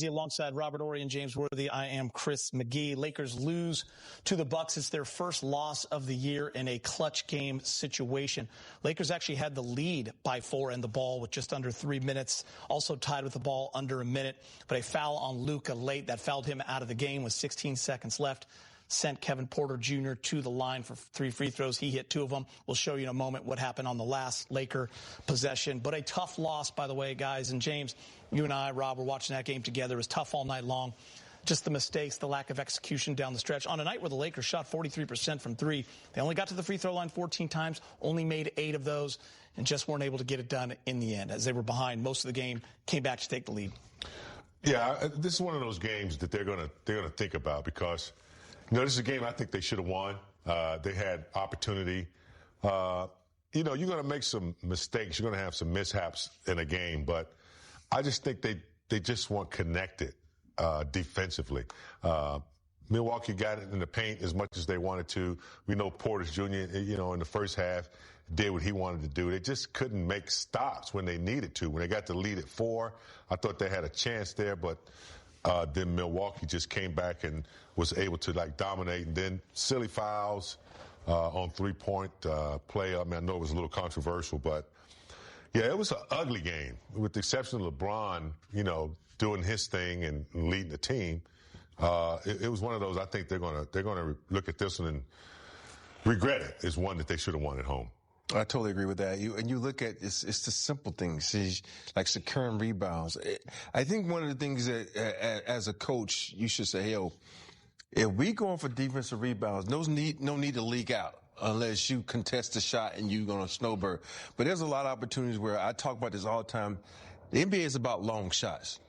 Alongside Robert Ory and James Worthy, I am Chris McGee. Lakers lose to the Bucks. It's their first loss of the year in a clutch game situation. Lakers actually had the lead by 4 and the ball with just under 3 minutes. Also tied with the ball under a minute. But a foul on Luka late that fouled him out of the game with 16 seconds left. Sent Kevin Porter Jr. to the line for 3 free throws. He hit 2 of them. We'll show you in a moment what happened on the last Laker possession. But a tough loss, by the way, guys. And James, you and I, Rob, were watching that game together. It was tough all night long. Just the mistakes, the lack of execution down the stretch. On a night where the Lakers shot 43% from 3, they only got to the free throw line 14 times, only made 8 of those, and just weren't able to get it done in the end. As they were behind most of the game, came back to take the lead. Yeah, this is one of those games that they're gonna think about because, you know, this is a game I think they should have won. They had opportunity. You know, you're going to make some mistakes. You're going to have some mishaps in a game. But I just think they just weren't connected defensively. Milwaukee got it in the paint as much as they wanted to. We know Porter Jr., you know, in the first half did what he wanted to do. They just couldn't make stops when they needed to. When they got the lead at 4, I thought they had a chance there, but then Milwaukee just came back and was able to, like, dominate. And then silly fouls on three-point play. I mean, I know it was a little controversial, but, yeah, it was an ugly game. With the exception of LeBron, you know, doing his thing and leading the team, it was one of those I think they're gonna look at this one and regret it. It's one that they should have won at home. I totally agree with that. You look at it's the simple things, like securing rebounds. I think one of the things that as a coach you should say, hey, if we going for defensive rebounds, no need to leak out unless you contest the shot and you're going to snowbird. But there's a lot of opportunities where I talk about this all the time. The NBA is about long shots.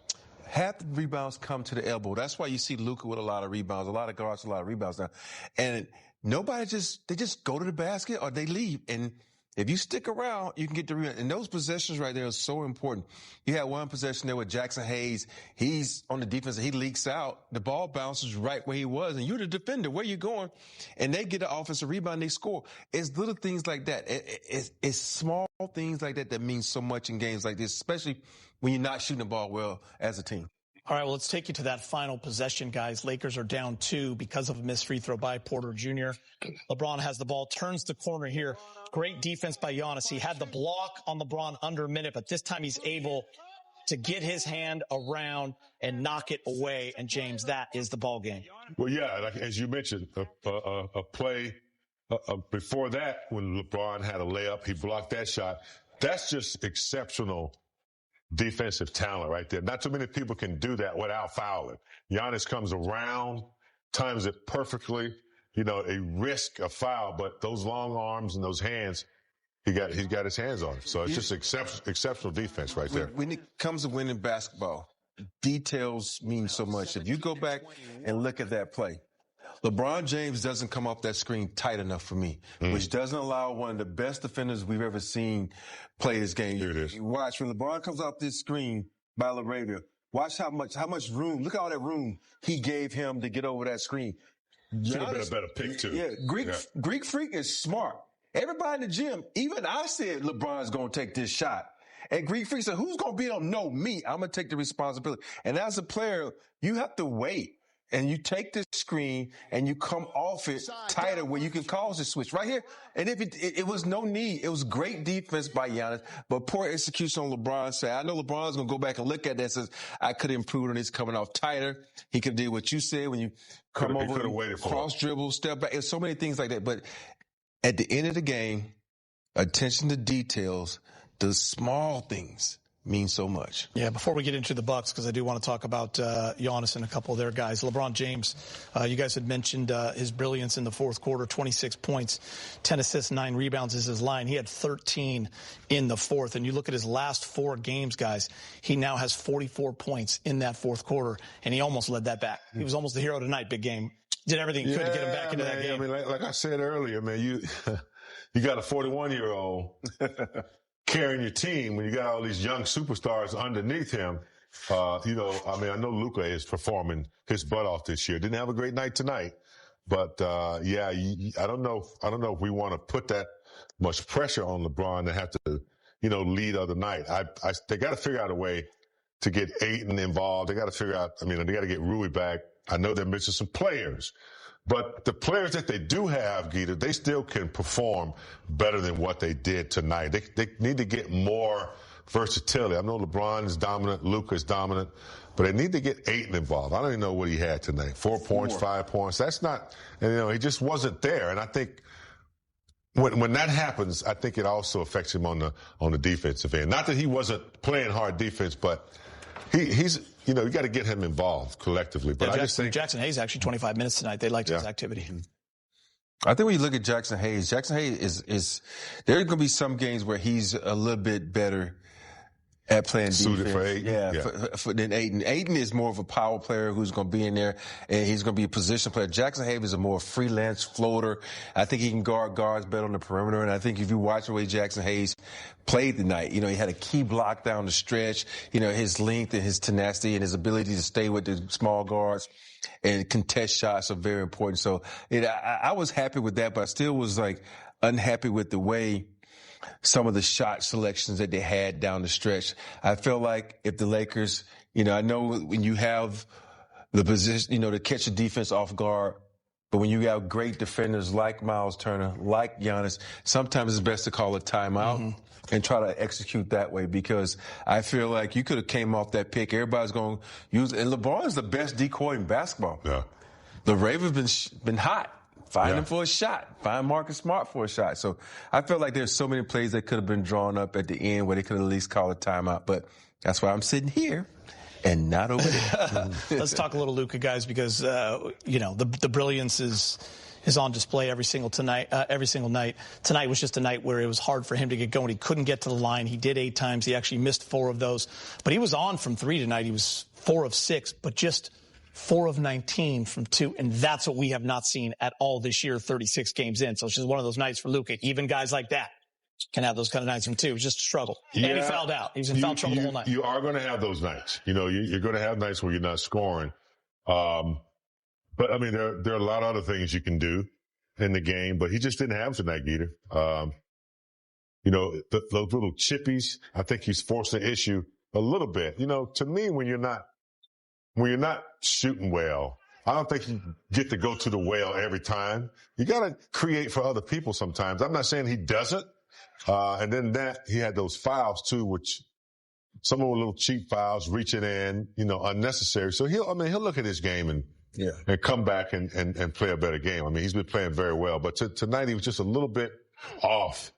Half the rebounds come to the elbow. That's why you see Luka with a lot of rebounds, a lot of guards, a lot of rebounds now. And nobody they just go to the basket or they leave. And if you stick around, you can get the rebound. And those possessions right there are so important. You had one possession there with Jackson Hayes. He's on the defense. He leaks out. The ball bounces right where he was. And you're the defender. Where you going? And they get an offensive rebound. They score. It's little things like that. It's small things like that mean so much in games like this, especially when you're not shooting the ball well as a team. All right, well, let's take you to that final possession, guys. Lakers are down 2 because of a missed free throw by Porter Jr. LeBron has the ball, turns the corner here. Great defense by Giannis. He had the block on LeBron under a minute, but this time he's able to get his hand around and knock it away. And, James, that is the ball game. Well, yeah, like, as you mentioned, a play before that when LeBron had a layup, he blocked that shot. That's just exceptional defensive talent right there. Not too many people can do that without fouling. Giannis comes around, times it perfectly, you know, a risk, a foul, but those long arms and those hands, he got his hands on it. So it's just exceptional defense right there. When it comes to winning basketball, details mean so much. If you go back and look at that play, LeBron James doesn't come off that screen tight enough for me, which doesn't allow one of the best defenders we've ever seen play this game. Here it is. You watch when LeBron comes off this screen by LaRavia. Watch how much room. Look at all that room he gave him to get over that screen. Should have been a better pick too. Yeah, Greek Freak is smart. Everybody in the gym, even I said LeBron's going to take this shot. And Greek Freak said, "Who's going to beat him? No, me. I'm going to take the responsibility." And as a player, you have to wait. And you take the screen and you come off it tighter where you can cause a switch right here. And if it was no need, it was great defense by Giannis, but poor execution on LeBron's side. I know LeBron's going to go back and look at that and says, I could improve on this coming off tighter. He could do what you said when you come over, cross dribble, step back. There's so many things like that. But at the end of the game, attention to details, the small things means so much. Yeah, before we get into the Bucks, because I do want to talk about Giannis and a couple of their guys. LeBron James, you guys had mentioned his brilliance in the fourth quarter, 26 points, 10 assists, 9 rebounds is his line. He had 13 in the fourth. And you look at his last 4 games, guys, he now has 44 points in that fourth quarter, and he almost led that back. He was almost the hero tonight, big game. Did everything he could to get him back into that game. I mean, like I said earlier, man, you got a 41-year-old carrying your team when you got all these young superstars underneath him. You know, I mean, I know Luka is performing his butt off this year. Didn't have a great night tonight, but yeah, I don't know if we want to put that much pressure on LeBron to have to, you know, lead other night. They got to figure out a way to get Ayton involved. They got to figure out, they got to get Rui back. I know they're missing some players, but the players that they do have, Gita, they still can perform better than what they did tonight. They need to get more versatility. I know LeBron is dominant, Luka is dominant, but they need to get Ayton involved. I don't even know what he had tonight. 4 points, 5 points. That's not, he just wasn't there. And I think when that happens, I think it also affects him on the defensive end. Not that he wasn't playing hard defense, but he's you got to get him involved collectively. But I just think Jackson Hayes actually 25 minutes tonight. They liked his activity. I think when you look at Jackson Hayes is there are going to be some games where he's a little bit better at playing suited defense. For Ayton. Than Ayton. Ayton is more of a power player who's going to be in there, and he's going to be a position player. Jackson Hayes is a more freelance floater. I think he can guard guards better on the perimeter, and I think if you watch the way Jackson Hayes played tonight, he had a key block down the stretch. His length and his tenacity and his ability to stay with the small guards and contest shots are very important. So I was happy with that, but I still was unhappy with the way some of the shot selections that they had down the stretch. I feel like if the Lakers, I know when you have the position, to catch a defense off guard, but when you have great defenders like Miles Turner, like Giannis, sometimes it's best to call a timeout and try to execute that way, because I feel like you could have came off that pick. Everybody's going to use it. And LeBron is the best decoy in basketball. Yeah. The Ravens been hot. Find him for a shot. Find Marcus Smart for a shot. So I feel like there's so many plays that could have been drawn up at the end where they could at least call a timeout. But that's why I'm sitting here and not over there. Let's talk a little Luka, guys, because the brilliance is on display every single night. Tonight was just a night where it was hard for him to get going. He couldn't get to the line. He did 8 times. He actually missed 4 of those. But he was on from 3 tonight. He was 4 of 6, but just 4 of 19 from 2, and that's what we have not seen at all this year, 36 games in. So it's just one of those nights for Luka. Even guys like that can have those kind of nights from 2. It's just a struggle. Yeah, and he fouled out. He was in foul trouble the whole night. You are going to have those nights. You're going to have nights where you're not scoring. But, there are a lot of other things you can do in the game, but he just didn't have tonight, Geter. Those little chippies, I think he's forcing the issue a little bit. To me, when you're not shooting well, I don't think you get to go to the well every time. You got to create for other people sometimes. I'm not saying he doesn't. And then he had those fouls too, which some of them were little cheap fouls, reaching in, unnecessary. So he'll look at his game and come back and play a better game. He's been playing very well, but tonight he was just a little bit off,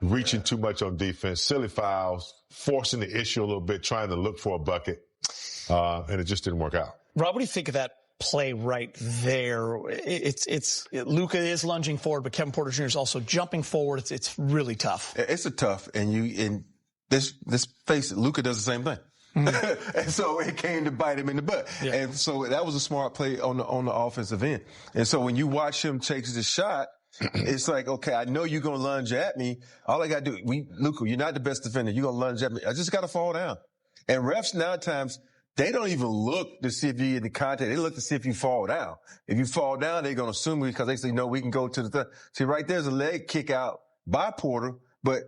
reaching too much on defense, silly fouls, forcing the issue a little bit, trying to look for a bucket. And it just didn't work out. Rob, what do you think of that play right there? Luka is lunging forward, but Kevin Porter Jr. is also jumping forward. It's really tough. It's a tough, and this face it, Luka does the same thing. And so it came to bite him in the butt. Yeah. And so that was a smart play on the offensive end. And so when you watch him take the shot, it's like, okay, I know you're going to lunge at me. All I got to do, Luka, you're not the best defender. You're going to lunge at me. I just got to fall down. And refs nowadays, they don't even look to see if you're in the contact. They look to see if you fall down. If you fall down, they're going to assume because they say, no, we can go to the see, right there's a leg kick out by Porter, but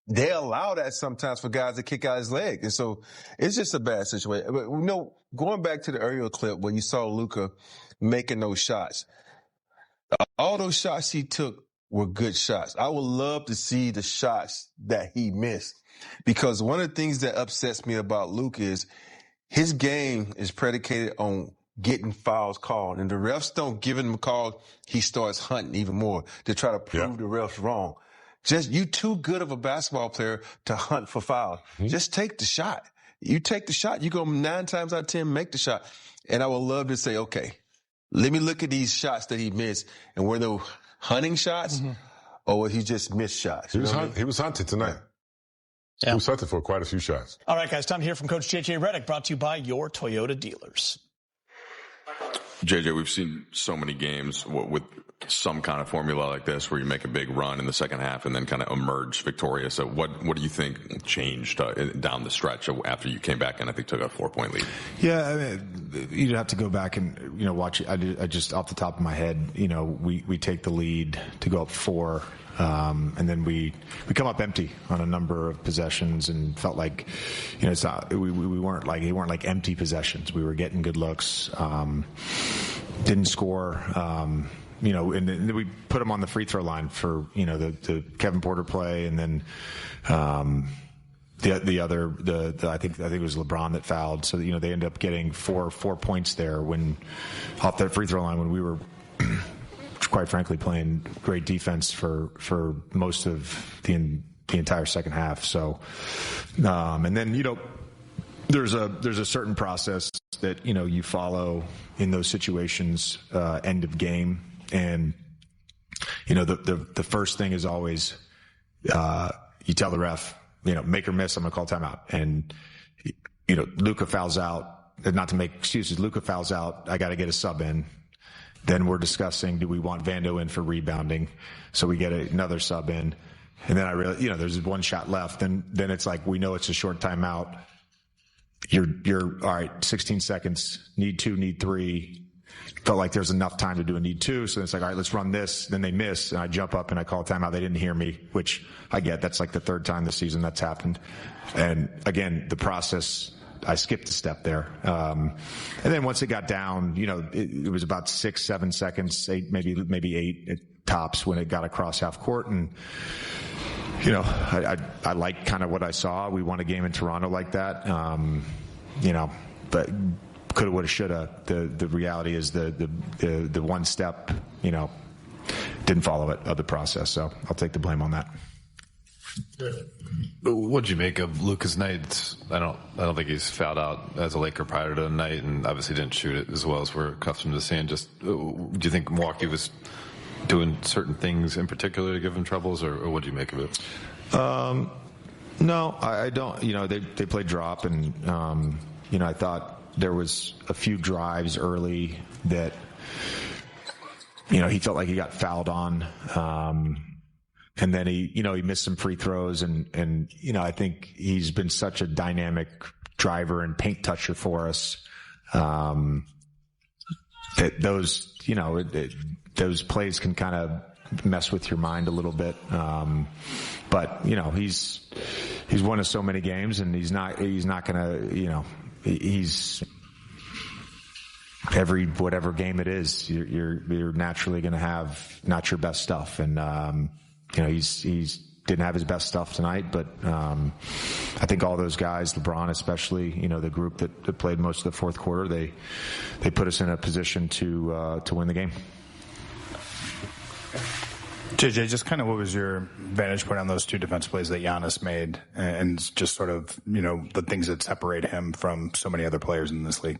they allow that sometimes for guys to kick out his leg. And so it's just a bad situation. But, going back to the earlier clip where you saw Luka making those shots, all those shots he took were good shots. I would love to see the shots that he missed, because one of the things that upsets me about Luka is his game is predicated on getting fouls called. And the refs don't give him a call, he starts hunting even more to try to prove the refs wrong. Just, you too good of a basketball player to hunt for fouls. Just take the shot. You take the shot, you go 9 times out of 10, make the shot. And I would love to say, okay, let me look at these shots that he missed, and were they hunting shots or was he just missed shots? He was hunted tonight. Yeah. He was hunted for quite a few shots. All right, guys, time to hear from Coach J.J. Redick, brought to you by your Toyota dealers. JJ, we've seen so many games with some kind of formula like this where you make a big run in the second half and then kind of emerge victorious. So what do you think changed down the stretch after you came back and I think took a 4-point lead? Yeah, you'd have to go back and watch. I just off the top of my head, we take the lead to go up 4 And then we come up empty on a number of possessions and felt like, it's not, we weren't like empty possessions. We were getting good looks, didn't score, and then we put them on the free throw line for, the Kevin Porter play. And then, the other, I think it was LeBron that fouled. So, they ended up getting four points there when off that free throw line when we were, quite frankly, playing great defense for most of the entire second half. So, and then, there's a certain process that, you follow in those situations, end of game. And, the first thing is always, you tell the ref, make or miss, I'm going to call timeout. And, Luka fouls out, not to make excuses, Luka fouls out, I got to get a sub in. Then we're discussing, do we want Vando in for rebounding? So we get another sub in. And then I realize, there's one shot left. Then it's like, we know it's a short timeout. You're all right, 16 seconds, need 2, need 3. Felt like there's enough time to do a need 2. So it's like, all right, let's run this. Then they miss, and I jump up and I call a timeout. They didn't hear me, which I get. That's like the third time this season that's happened. And again, the process, I skipped a step there. And then once it got down, it was about 6-7 seconds, 8, maybe 8 at tops when it got across half court. And, I like kind of what I saw. We won a game in Toronto like that. But coulda, woulda, shoulda. The reality is the one step, didn't follow it of the process. So I'll take the blame on that. What'd you make of Luka's night? I don't think he's fouled out as a Laker prior to the night, and obviously didn't shoot it as well as we're accustomed to seeing. Just, do you think Milwaukee was doing certain things in particular to give him troubles, or what do you make of it? No, I don't. They played drop, and I thought there was a few drives early that he felt like he got fouled on. And then he missed some free throws, and I think he's been such a dynamic driver and paint toucher for us, that those plays can kind of mess with your mind a little bit. But he's won us so many games, and he's not gonna, he's every whatever game it is, you're naturally gonna have not your best stuff. And, he's didn't have his best stuff tonight, but I think all those guys, LeBron especially, the group that played most of the fourth quarter, they put us in a position to win the game. JJ, just kind of what was your vantage point on those two defense plays that Giannis made, and just sort of, the things that separate him from so many other players in this league?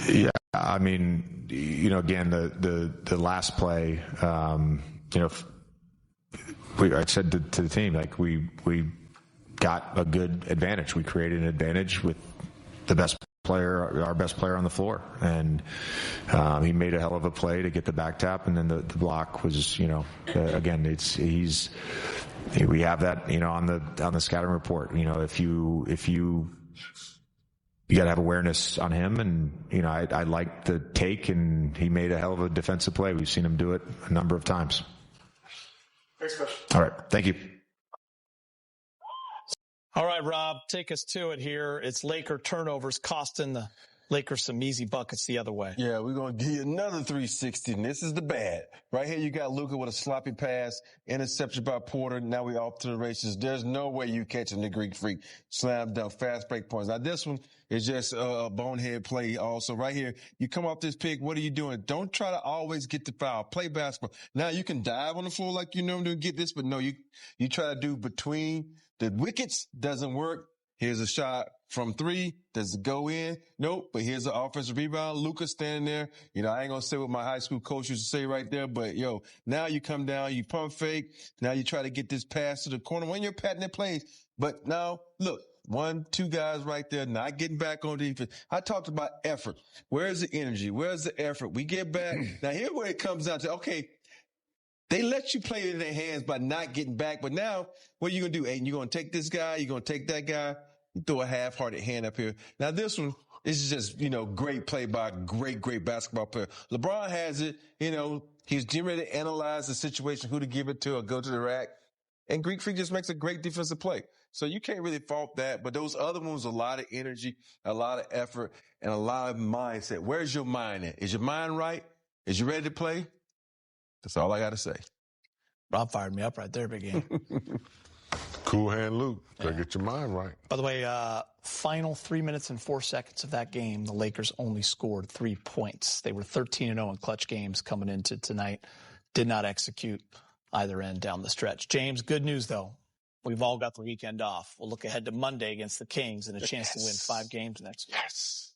Yeah, I mean, again, the last play, I said to the team, like, we got a good advantage. We created an advantage with the best player, our best player on the floor. And he made a hell of a play to get the back tap. And then the block was, again, we have that, on the scouting report. If you got to have awareness on him. And, I liked the take, and he made a hell of a defensive play. We've seen him do it a number of times. Next question. All right. Thank you. All right, Rob, take us to it here. It's Laker turnovers costing the Lakers some easy buckets the other way. Yeah, we're going to give you another 360, and this is the bad. Right here, you got Luka with a sloppy pass, interception by Porter. Now we off to the races. There's no way you catching the Greek freak. Slam dunk, fast break points. Now this one is just a bonehead play also. Right here, you come off this pick, what are you doing? Don't try to always get the foul. Play basketball. Now you can dive on the floor like you normally do and get this, but no, you try to do between the wickets, doesn't work. Here's a shot from 3. Does it go in? Nope. But here's an offensive rebound. Luka standing there. I ain't going to say what my high school coach used to say right there, but now you come down, you pump fake. Now you try to get this pass to the corner when you're patting it plays. But now look, 1, 2 guys right there, not getting back on defense. I talked about effort. Where's the energy? Where's the effort? We get back. Now here's where it comes down to, okay, they let you play it in their hands by not getting back. But now what are you going to do, Ayton? You're going to take this guy. You're going to take that guy. You throw a half-hearted hand up here. Now this one is just, great play by a great basketball player. LeBron has it, He was getting ready to analyze the situation, who to give it to or go to the rack. And Greek Freak just makes a great defensive play. So you can't really fault that. But those other ones, a lot of energy, a lot of effort, and a lot of mindset. Where's your mind at? Is your mind right? Is you ready to play? That's all I got to say. Rob fired me up right there, big game. Cool hand Luke. Gotta get your mind right. By the way, final 3 minutes and 4 seconds of that game, the Lakers only scored 3 points. They were 13-0 in clutch games coming into tonight. Did not execute either end down the stretch. James, good news, though. We've all got the weekend off. We'll look ahead to Monday against the Kings and a chance to win 5 games next week. Yes.